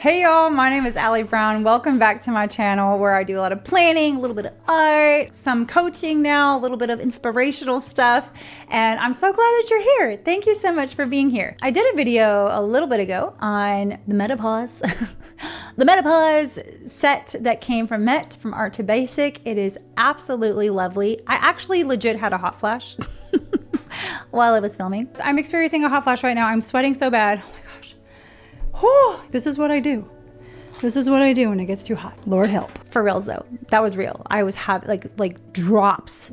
Hey y'all, my name is Allie Brown. Welcome back to my channel where I do a lot of planning, a little bit of art, some coaching now, a little bit of inspirational stuff. And I'm so glad that you're here. Thank you so much for being here. I did a video a little bit ago on the Metapause, the Metapause set that came from Met, from Art to Basic. It is absolutely lovely. I actually legit had a hot flash while I was filming. I'm experiencing a hot flash right now. I'm sweating so bad. Oh my gosh. Whew, this is what I do. This is what I do when it gets too hot. Lord help. For reals though, that was real. I was having like droplets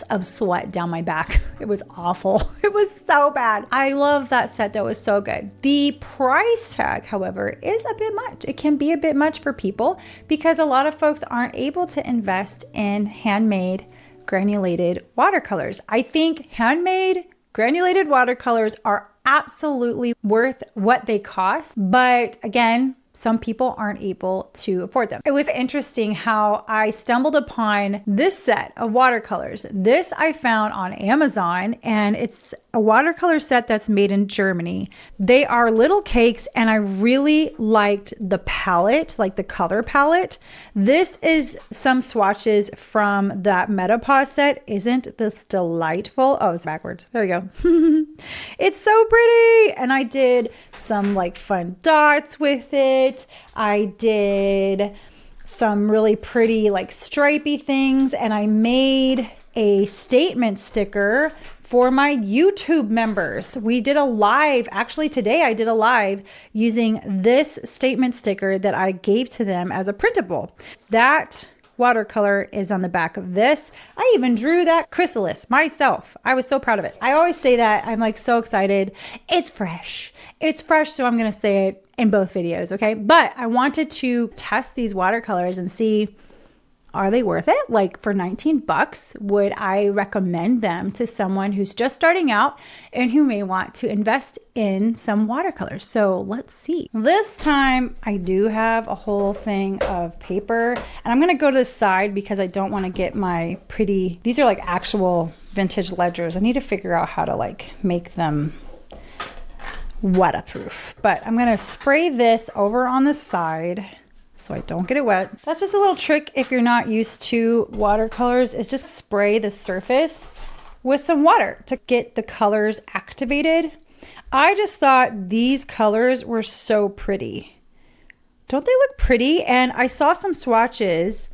of sweat down my back. It was awful. It was so bad. I love that set though. It was so good. The price tag, however, is a bit much. It can be a bit much for people because a lot of folks aren't able to invest in handmade granulated watercolors. I think handmade granulated watercolors are absolutely worth what they cost. But again, some people aren't able to afford them. It was interesting how I stumbled upon this set of watercolors. This I found on Amazon, and it's a watercolor set that's made in Germany. They are little cakes, and I really liked the palette, like the color palette. This is some swatches from that Metapause set. Isn't this delightful? Oh, it's backwards. There we go. It's so pretty. And I did some like fun dots with it. I did some really pretty like stripy things, and I made a statement sticker for my YouTube members. We did a live, actually today I did a live using this statement sticker that I gave to them as a printable. That watercolor is on the back of this. I even drew that chrysalis myself. I was so proud of it. I always say that. I'm like so excited. It's fresh. It's fresh, so I'm gonna say it in both videos, okay? But I wanted to test these watercolors and see, are they worth it? Like for 19 bucks, would I recommend them to someone who's just starting out and who may want to invest in some watercolors? So let's see. This time I do have a whole thing of paper, and I'm gonna go to the side because I don't wanna get my pretty, these are like actual vintage ledgers. I need to figure out how to like make them waterproof, but I'm gonna spray this over on the side so I don't get it wet. That's just a little trick if you're not used to watercolors, is just spray the surface with some water to get the colors activated. I just thought these colors were so pretty. Don't they look pretty? And I saw some swatches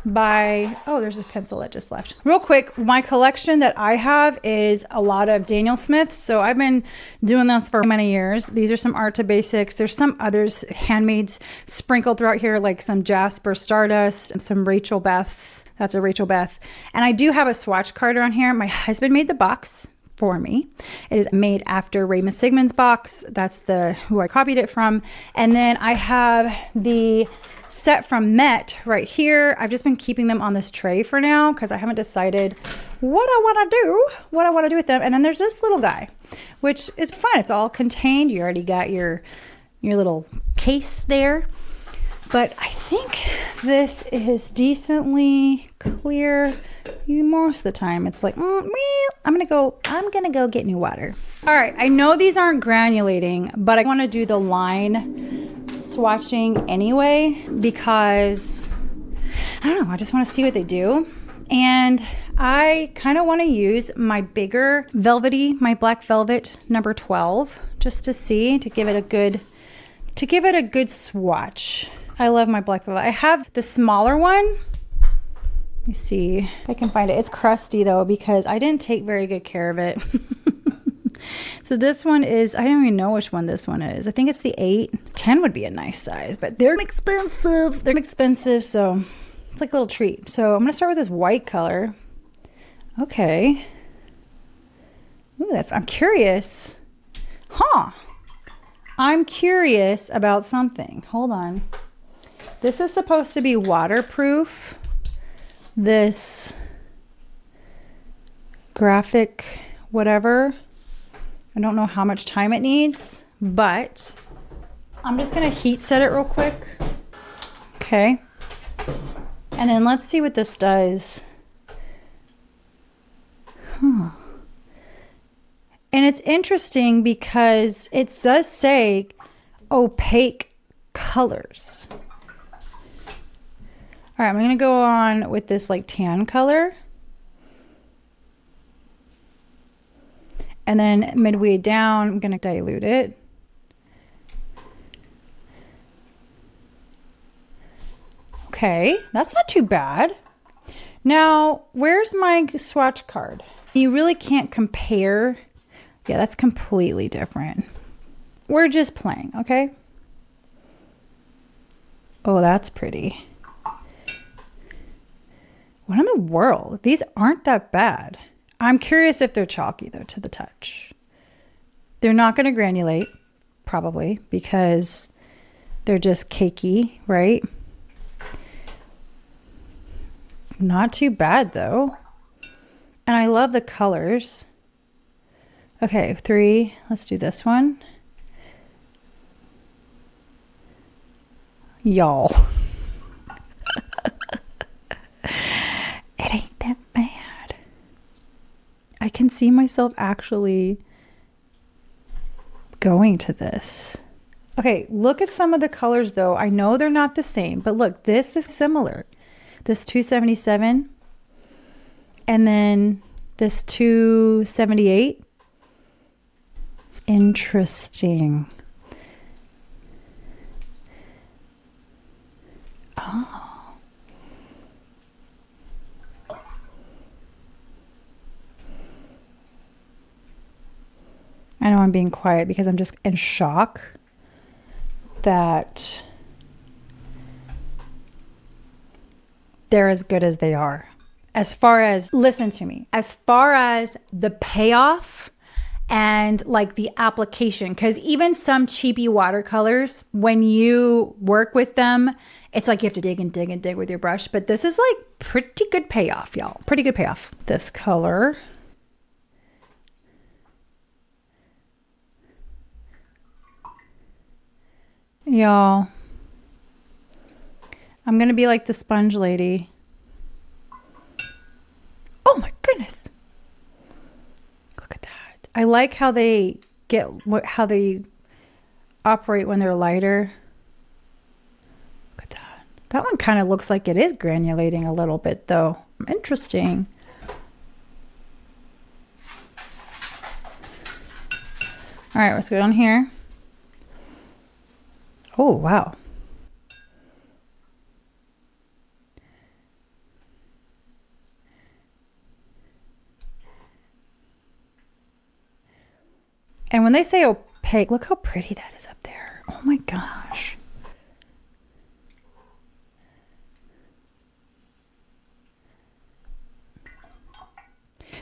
by, oh, there's a pencil that just left. Real quick, my collection that I have is a lot of Daniel Smiths. So I've been doing this for many years. These are some Art to Basics. There's some others, handmades sprinkled throughout here, like some Jasper Stardust and some Rachel Beth. That's a Rachel Beth. And I do have a swatch card on here. My husband made the box for me. It is made after Raymond Sigmund's box. That's who I copied it from. And then I have the set from Met right here. I've just been keeping them on this tray for now because I haven't decided what I want to do with them. And then there's this little guy, which is fun. It's all contained. You already got your little case there. But I think this is decently clear. Most of the time it's like, I'm gonna go get new water. All right, I know these aren't granulating, but I want to do the line swatching anyway because I don't know, I just want to see what they do. And I kind of want to use my bigger velvety, my black velvet number 12, just to see, to give it a good swatch. I love my black velvet. I have the smaller one. Let me see if I can find it. It's crusty though because I didn't take very good care of it. So this one is, I don't even know which one this one is. I think it's the 8. 10 would be a nice size, but they're expensive. They're expensive, so it's like a little treat. So I'm gonna start with this white color. Okay. Ooh, I'm curious. I'm curious about something. Hold on. This is supposed to be waterproof. This graphic, whatever. I don't know how much time it needs, but I'm just gonna heat set it real quick. Okay. And then let's see what this does. And it's interesting because it does say opaque colors. All right, I'm gonna go on with this like tan color. And then midway down, I'm gonna dilute it. Okay, that's not too bad. Now, where's my swatch card? You really can't compare. Yeah, that's completely different. We're just playing, okay? Oh, that's pretty. What in the world? These aren't that bad. I'm curious if they're chalky though to the touch. They're not going to granulate, probably, because they're just cakey, right? Not too bad though. And I love the colors. Okay, 3. Let's do this one. Y'all. It ain't that bad. I can see myself actually going to this. Okay, look at some of the colors though. I know they're not the same, but look, this is similar. This 277 and then this 278. Interesting. Oh. I know I'm being quiet because I'm just in shock that they're as good as they are. As far as, listen to me, as far as the payoff and like the application, because even some cheapy watercolors, when you work with them, it's like you have to dig and dig and dig with your brush. But this is like pretty good payoff, y'all. Pretty good payoff. This color. Y'all, I'm going to be like the sponge lady. Oh my goodness. Look at that. I like how they how they operate when they're lighter. Look at that. That one kind of looks like it is granulating a little bit though. Interesting. All right, let's go down here. Oh, wow. And when they say opaque, look how pretty that is up there. Oh my gosh.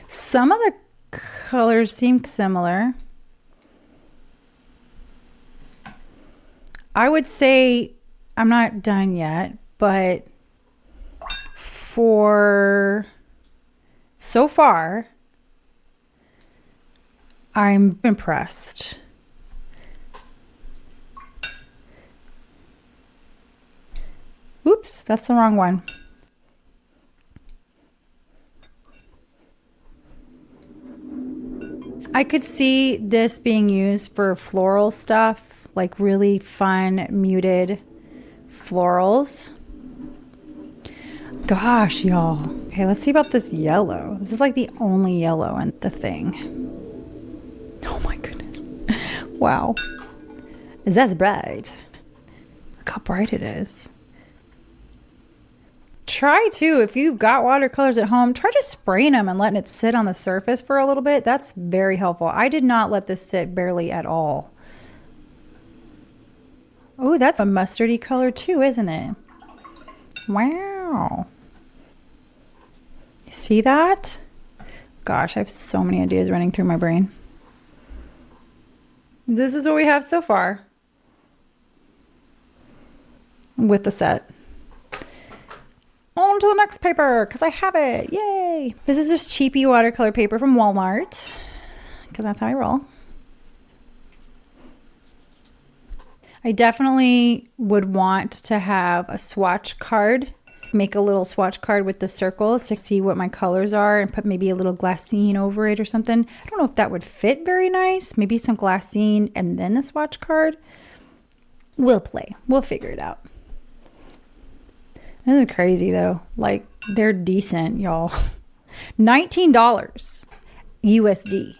Some of the colors seem similar. I would say I'm not done yet, but for so far, I'm impressed. Oops, that's the wrong one. I could see this being used for floral stuff. Like really fun muted florals. Gosh, y'all. Okay, let's see about this yellow. This is like the only yellow in the thing. Oh my goodness. Wow. That's bright. Look how bright it is. Try to, if you've got watercolors at home, try just spraying them and letting it sit on the surface for a little bit. That's very helpful. I did not let this sit barely at all. Oh, that's a mustardy color too, isn't it? Wow. You see that? Gosh, I have so many ideas running through my brain. This is what we have so far with the set. On to the next paper, because I have it. Yay! This is just cheapy watercolor paper from Walmart, because that's how I roll. I definitely would want to have a swatch card. Make a little swatch card with the circles to see what my colors are and put maybe a little glassine over it or something. I don't know if that would fit very nice. Maybe some glassine and then the swatch card. We'll play. We'll figure it out. This is crazy though. Like, they're decent, y'all. $19 USD.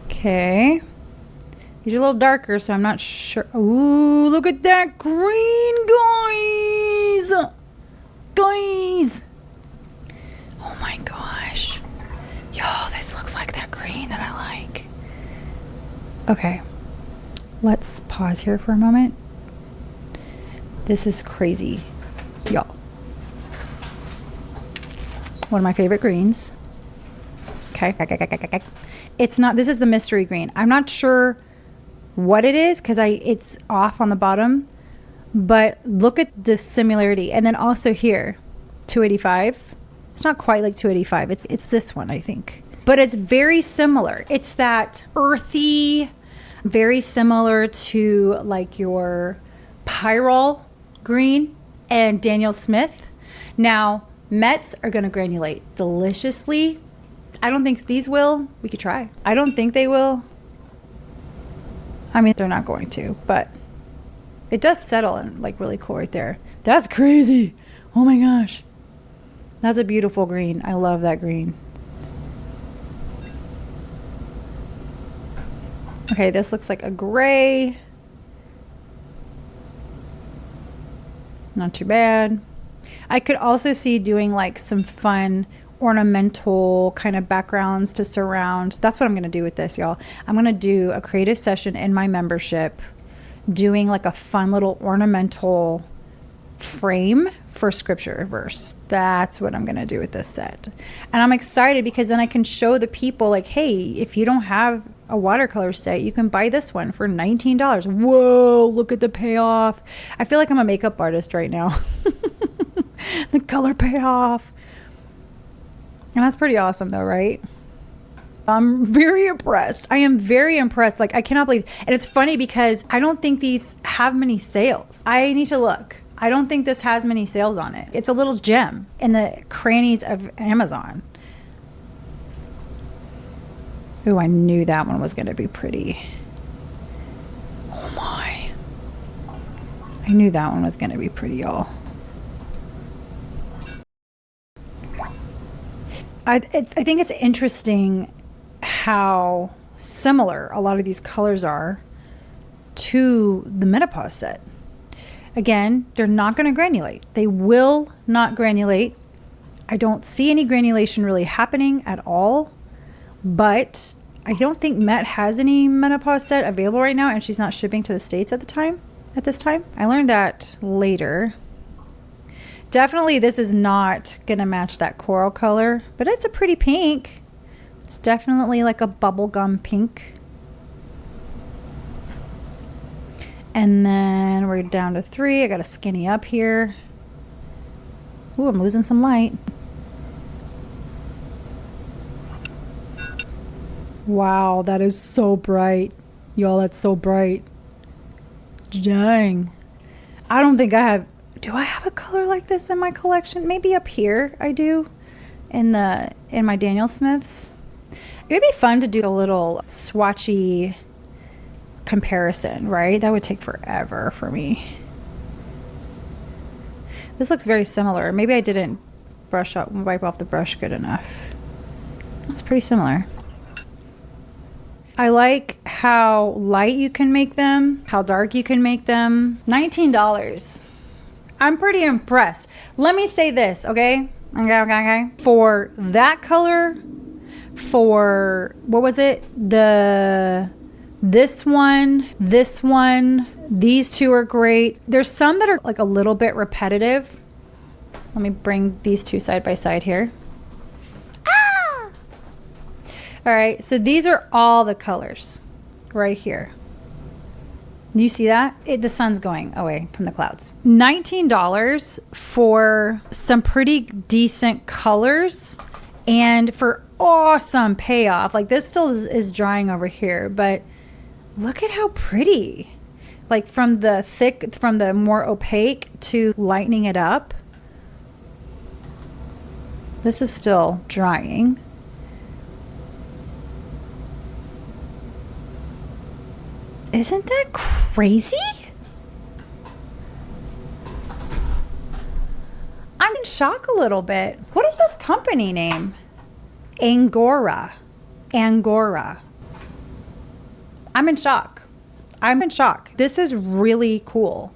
Okay. These are a little darker, so I'm not sure. Ooh, look at that green, guys. Guys. Oh my gosh. Y'all, this looks like that green that I like. Okay. Let's pause here for a moment. This is crazy, y'all. One of my favorite greens. Okay. It's not, this is the mystery green. I'm not sure what it is because it's off on the bottom, but look at the similarity. And then also here, 285. It's not quite like 285. It's this one, I think. But it's very similar. It's that earthy, very similar to like your Pyrrole green and Daniel Smith. Now, Mets are going to granulate deliciously. I don't think these will. We could try. I don't think they will. I mean, they're not going to, but it does settle and like really cool right there. That's crazy. Oh my gosh. That's a beautiful green. I love that green. Okay, this looks like a gray. Not too bad. I could also see doing like some fun ornamental kind of backgrounds to surround. That's what I'm going to do with this, y'all. I'm going to do a creative session in my membership doing like a fun little ornamental frame for scripture verse. That's what I'm going to do with this set. And I'm excited because then I can show the people like, hey, if you don't have a watercolor set, you can buy this one for $19. Whoa, look at the payoff. I feel like I'm a makeup artist right now. The color payoff. And that's pretty awesome though, right? I'm very impressed. I am very impressed. Like, I cannot believe. And it's funny because I don't think these have many sales. I need to look. I don't think this has many sales on it. It's a little gem in the crannies of Amazon. Ooh, I knew that one was going to be pretty. Oh my. I knew that one was going to be pretty, y'all. I think it's interesting how similar a lot of these colors are to the menopause set. Again, they're not going to granulate. They will not granulate. I don't see any granulation really happening at all, but I don't think Met has any menopause set available right now, and she's not shipping to the States at this time. I learned that later. Definitely this is not going to match that coral color, but it's a pretty pink. It's definitely like a bubblegum pink. And then we're down to 3. I got to skinny up here. Ooh, I'm losing some light. Wow, that is so bright. Y'all, that's so bright. Dang. I don't think I have... Do I have a color like this in my collection? Maybe up here I do. In my Daniel Smiths. It would be fun to do a little swatchy comparison, right? That would take forever for me. This looks very similar. Maybe I didn't wipe off the brush good enough. It's pretty similar. I like how light you can make them, how dark you can make them. $19. I'm pretty impressed. Let me say this, okay? Okay. For that color, for, what was it? This one, these two are great. There's some that are like a little bit repetitive. Let me bring these two side by side here. Ah! All right, so these are all the colors right here. You see that? The sun's going away from the clouds. $19 for some pretty decent colors and for awesome payoff. Like, this still is drying over here, but look at how pretty. Like, from the more opaque to lightening it up. This is still drying. Isn't that crazy? I'm in shock a little bit. What is this company name? Angora. Angora. I'm in shock. I'm in shock. This is really cool.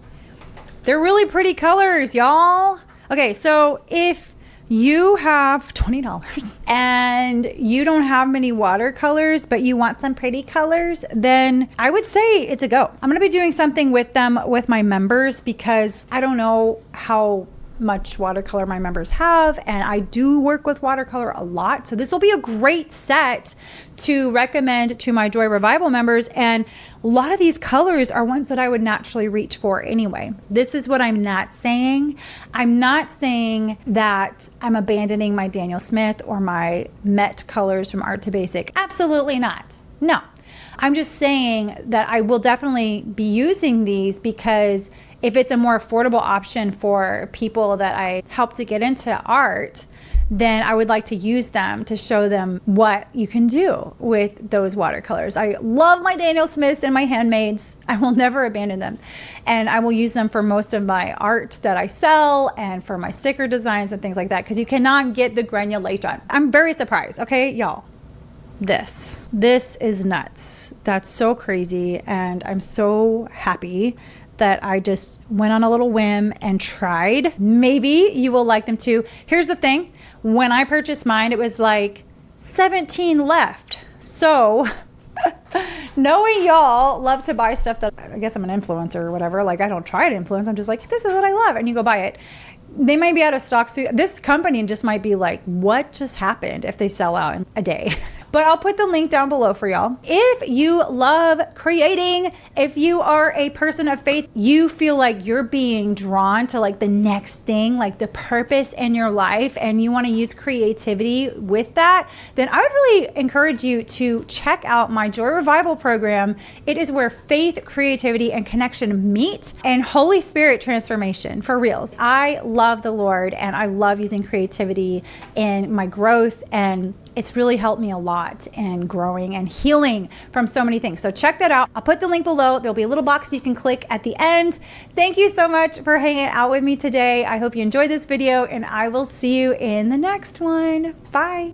They're really pretty colors, y'all. Okay, so if you have $20 and you don't have many watercolors, but you want some pretty colors, then I would say it's a go. I'm gonna be doing something with them with my members because I don't know how much watercolor my members have, and I do work with watercolor a lot, so this will be a great set to recommend to my Joy Revival members. And a lot of these colors are ones that I would naturally reach for anyway. This is what I'm not saying. I'm not saying that I'm abandoning my Daniel Smith or my Met colors from Art to Basic. Absolutely not. No, I'm just saying that I will definitely be using these because if it's a more affordable option for people that I help to get into art, then I would like to use them to show them what you can do with those watercolors. I love my Daniel Smiths and my handmades. I will never abandon them. And I will use them for most of my art that I sell and for my sticker designs and things like that, because you cannot get the granulation. I'm very surprised, okay, y'all. This is nuts. That's so crazy, and I'm so happy that I just went on a little whim and tried. Maybe you will like them too. Here's the thing. When I purchased mine, it was like 17 left. So knowing y'all love to buy stuff that, I guess I'm an influencer or whatever. Like, I don't try to influence. I'm just like, this is what I love. And you go buy it. They might be out of stock soon. This company just might be like, what just happened if they sell out in a day? But I'll put the link down below for y'all. If you love creating, if you are a person of faith, you feel like you're being drawn to like the next thing, like the purpose in your life, and you want to use creativity with that, then I would really encourage you to check out my Joy Revival program. It is where faith, creativity, and connection meet, and Holy Spirit transformation for reals. I love the Lord, and I love using creativity in my growth, and it's really helped me a lot in growing and healing from so many things. So check that out. I'll put the link below. There'll be a little box you can click at the end. Thank you so much for hanging out with me today. I hope you enjoyed this video, and I will see you in the next one. Bye.